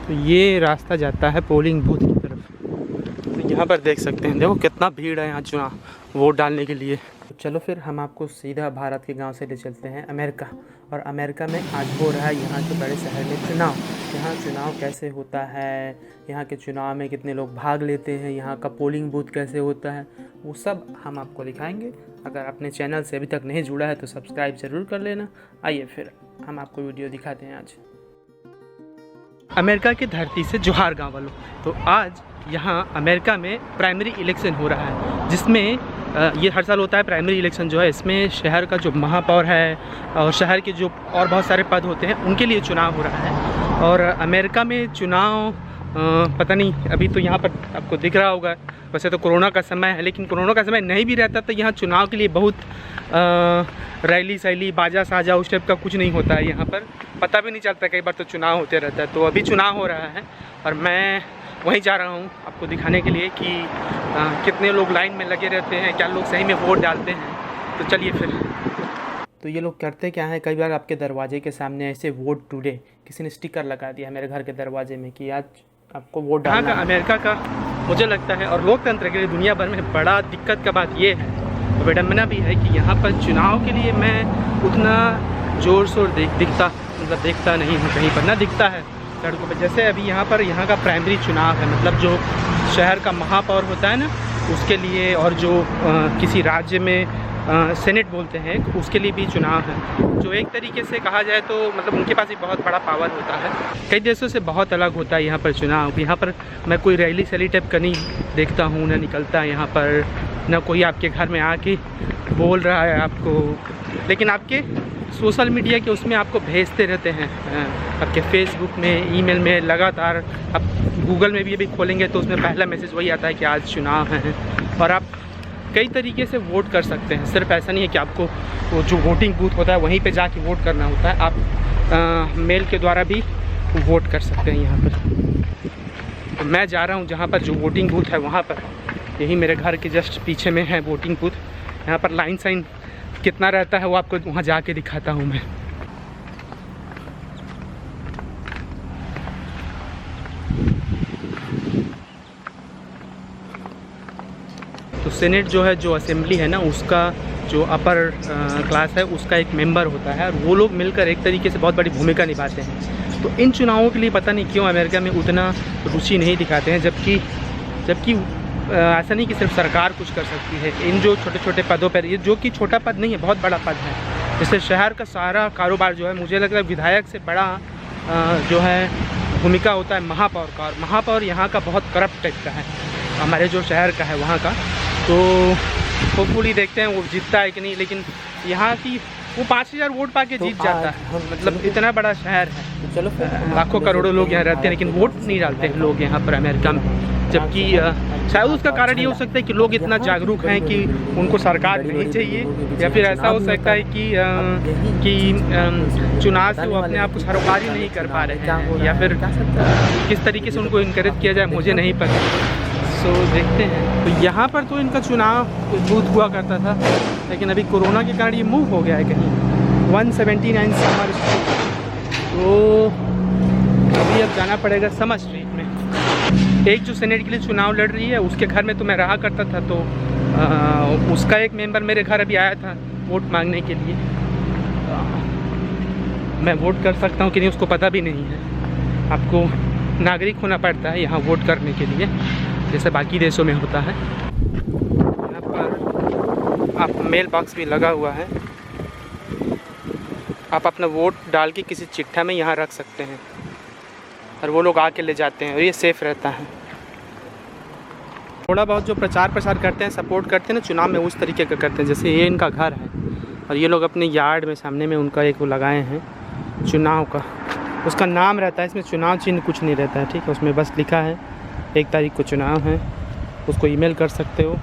तो ये रास्ता जाता है पोलिंग बूथ की तरफ। तो यहाँ पर देख सकते हैं, देखो कितना भीड़ है यहाँ चुनाव वोट डालने के लिए। तो चलो फिर हम आपको सीधा भारत के गांव से ले चलते हैं अमेरिका। और अमेरिका में आज हो रहा है यहाँ के बड़े शहर में चुनाव। यहाँ चुनाव कैसे होता है, यहाँ के चुनाव में कितने लोग भाग लेते हैं, यहाँ का पोलिंग बूथ कैसे होता है, वो सब हम आपको दिखाएंगे। अगर अपने चैनल से अभी तक नहीं जुड़ा है तो सब्सक्राइब ज़रूर कर लेना। आइए फिर हम आपको वीडियो दिखाते हैं आज। अमेरिका की धरती से जोहार गाँव वालों। तो आज यहाँ अमेरिका में प्राइमरी इलेक्शन हो रहा है, जिसमें ये हर साल होता है प्राइमरी इलेक्शन जो है। इसमें शहर का जो महापौर है और शहर के जो और बहुत सारे पद होते हैं उनके लिए चुनाव हो रहा है। और अमेरिका में चुनाव पता नहीं, अभी तो यहाँ पर आपको दिख रहा होगा, वैसे तो कोरोना का समय है, लेकिन कोरोना का समय नहीं भी रहता तो यहाँ चुनाव के लिए बहुत रैली सैली बाजा साजा उस टाइप का कुछ नहीं होता है। यहाँ पर पता भी नहीं चलता, कई बार तो चुनाव होते रहता है। तो अभी चुनाव हो रहा है और मैं वहीं जा रहा हूँ आपको दिखाने के लिए कि कितने लोग लाइन में लगे रहते हैं, क्या लोग सही में वोट डालते हैं। तो चलिए फिर। तो ये लोग करते क्या है, कई बार आपके दरवाजे के सामने ऐसे वोट टुडे किसी ने स्टिकर लगा दिया मेरे घर के दरवाजे में कि आज आपको वोट डालना है। अमेरिका का मुझे लगता है और लोकतंत्र के लिए दुनिया भर में बड़ा दिक्कत का बात ये है, विडम्बना भी है कि यहाँ पर चुनाव के लिए मैं उतना ज़ोर शोर देखता नहीं हूँ कहीं पर, ना दिखता है सड़कों पर। जैसे अभी यहाँ पर यहाँ का प्राइमरी चुनाव है, मतलब जो शहर का महापौर होता है ना उसके लिए, और जो किसी राज्य में सेनेट बोलते हैं उसके लिए भी चुनाव है, जो एक तरीके से कहा जाए तो मतलब उनके पास भी बहुत बड़ा पावर होता है। कई देशों से बहुत अलग होता है यहाँ पर चुनाव। यहाँ पर मैं कोई रैली सैली टाइप का नहीं देखता हूँ, ना निकलता है यहाँ पर, ना कोई आपके घर में आके बोल रहा है आपको, लेकिन आपके सोशल मीडिया के उसमें आपको भेजते रहते हैं, आपके फेसबुक में, ईमेल में लगातार। आप गूगल में भी अभी खोलेंगे तो उसमें पहला मैसेज वही आता है कि आज चुनाव है। और आप कई तरीके से वोट कर सकते हैं, सिर्फ ऐसा नहीं है कि आपको वो जो वोटिंग बूथ होता है वहीं पे जाके वोट करना होता है, आप मेल के द्वारा भी वोट कर सकते हैं यहाँ पर। तो मैं जा रहा हूँ जहाँ पर जो वोटिंग बूथ है वहाँ पर, यही मेरे घर के जस्ट पीछे में है वोटिंग बूथ। यहाँ पर लाइन साइन कितना रहता है वो आपको वहाँ जाके दिखाता हूँ मैं। तो सेनेट जो है, जो असेंबली है ना, उसका जो अपर क्लास है उसका एक मेंबर होता है, और वो लोग मिलकर एक तरीके से बहुत बड़ी भूमिका निभाते हैं। तो इन चुनावों के लिए पता नहीं क्यों अमेरिका में उतना रुचि नहीं दिखाते हैं, जबकि ऐसा नहीं कि सिर्फ सरकार कुछ कर सकती है। इन जो छोटे छोटे पदों पर, ये जो कि छोटा पद नहीं है, बहुत बड़ा पद है, जैसे शहर का सारा कारोबार जो है, मुझे लगता है विधायक से बड़ा जो है भूमिका होता है महापौर का। और महापौर यहाँ का बहुत करप्ट टाइप का है, हमारे जो शहर का है वहाँ का। तो होपफुली देखते हैं वो जीतता है कि नहीं, लेकिन यहाँ की वो 5000 वोट पाके जीत जाता है, मतलब इतना बड़ा शहर है। चलो लाखों करोड़ों लोग यहाँ रहते हैं, लेकिन वोट नहीं डालते हैं लोग यहाँ पर अमेरिका में। जबकि शायद उसका कारण ये हो सकता है कि लोग इतना जागरूक हैं कि उनको सरकार नहीं चाहिए, या फिर ऐसा हो सकता है कि चुनाव से वो अपने आप को सरोकारी नहीं कर पा रहे हैं, या फिर किस तरीके से उनको इनकरेज किया जाए मुझे नहीं पता। तो देखते हैं। तो यहाँ पर तो इनका चुनाव बूथ हुआ करता था, लेकिन अभी कोरोना के कारण ये मूव हो गया है कहीं 179 समर स्ट्रीट। तो अभी अब जाना पड़ेगा समर स्ट्रीट में। एक जो सेनेट के लिए चुनाव लड़ रही है उसके घर में तो मैं रहा करता था, तो उसका एक मेंबर मेरे घर अभी आया था वोट मांगने के लिए। मैं वोट कर सकता हूँ कि नहीं उसको पता भी नहीं है। आपको नागरिक होना पड़ता है यहाँ वोट करने के लिए, जैसे बाकी देशों में होता है। यहाँ पर आप मेल बॉक्स भी लगा हुआ है, आप अपना वोट डाल के किसी चिट्ठा में यहाँ रख सकते हैं और वो लोग आके ले जाते हैं, और ये सेफ़ रहता है। थोड़ा बहुत जो प्रचार प्रसार करते हैं, सपोर्ट करते हैं ना चुनाव में, उस तरीके का करते हैं। जैसे ये इनका घर है और ये लोग अपने यार्ड में सामने में उनका एक वो लगाए हैं चुनाव का, उसका नाम रहता है, इसमें चुनाव चिन्ह कुछ नहीं रहता है, ठीक है। उसमें बस लिखा है 1 तारीख को चुनाव है, उसको ईमेल कर सकते हो।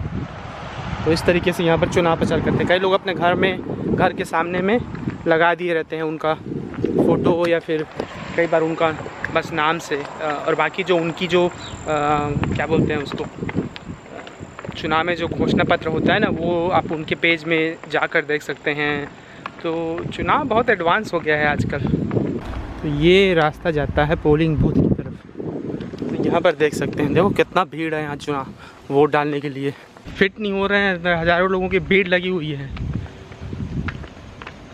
तो इस तरीके से यहाँ पर चुनाव प्रचार करते हैं। कई लोग अपने घर के सामने में लगा दिए रहते हैं उनका फ़ोटो, या फिर कई बार उनका बस नाम से, और बाकी जो उनकी जो क्या बोलते हैं उसको, चुनाव में जो घोषणा पत्र होता है ना, वो आप उनके पेज में जाकर देख सकते हैं। तो चुनाव बहुत एडवांस हो गया है आजकल। तो ये रास्ता जाता है पोलिंग बूथ की तरफ। यहाँ पर देख सकते हैं, देखो कितना भीड़ है यहाँ चुनाव वोट डालने के लिए। फिट नहीं हो रहे हैं, हज़ारों लोगों की भीड़ लगी हुई है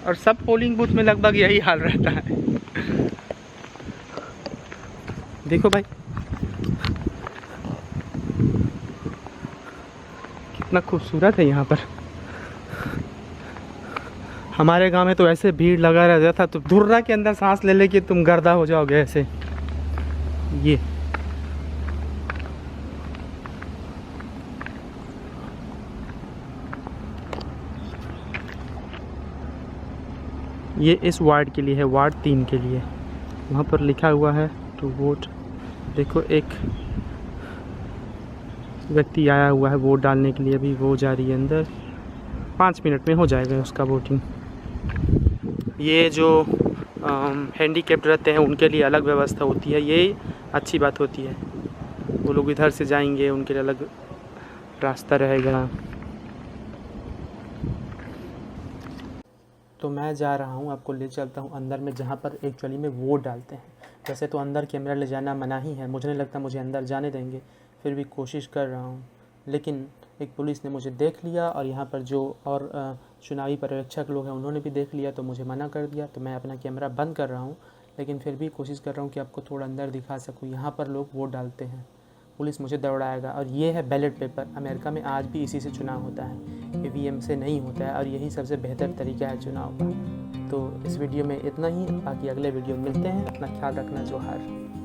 और सब पोलिंग बूथ में लगभग यही हाल रहता है। देखो भाई कितना खूबसूरत है यहाँ पर। हमारे गांव में तो ऐसे भीड़ लगा रहता था तो धुर्रा के अंदर सांस ले लेके तुम गर्दा हो जाओगे ऐसे। ये इस वार्ड के लिए है, वार्ड 3 के लिए। वहाँ पर लिखा हुआ है टू वोट। देखो एक व्यक्ति आया हुआ है वोट डालने के लिए, अभी वो जा रही है अंदर। 5 मिनट में हो जाएगा उसका वोटिंग। ये जो हैंडीकैप्ड रहते हैं उनके लिए अलग व्यवस्था होती है, ये अच्छी बात होती है। वो लोग इधर से जाएंगे, उनके लिए अलग रास्ता रहेगा। तो मैं जा रहा हूँ, आपको ले चलता हूँ अंदर में जहाँ पर एक्चुअली में वोट डालते हैं। वैसे तो अंदर कैमरा ले जाना मना ही है, मुझे नहीं लगता मुझे अंदर जाने देंगे, फिर भी कोशिश कर रहा हूँ। लेकिन एक पुलिस ने मुझे देख लिया और यहाँ पर जो और चुनावी पर्यवेक्षक लोग हैं उन्होंने भी देख लिया, तो मुझे मना कर दिया। तो मैं अपना कैमरा बंद कर रहा हूँ, लेकिन फिर भी कोशिश कर रहा हूँ कि आपको थोड़ा अंदर दिखा सकूँ। यहाँ पर लोग वोट डालते हैं, पुलिस मुझे दौड़ाएगा। और ये है बैलेट पेपर। अमेरिका में आज भी इसी से चुनाव होता है, ईवीएम से नहीं होता है, और यही सबसे बेहतर तरीका है चुनाव का। तो इस वीडियो में इतना ही, बाकी अगले वीडियो में मिलते हैं। अपना ख्याल रखना। जोहार।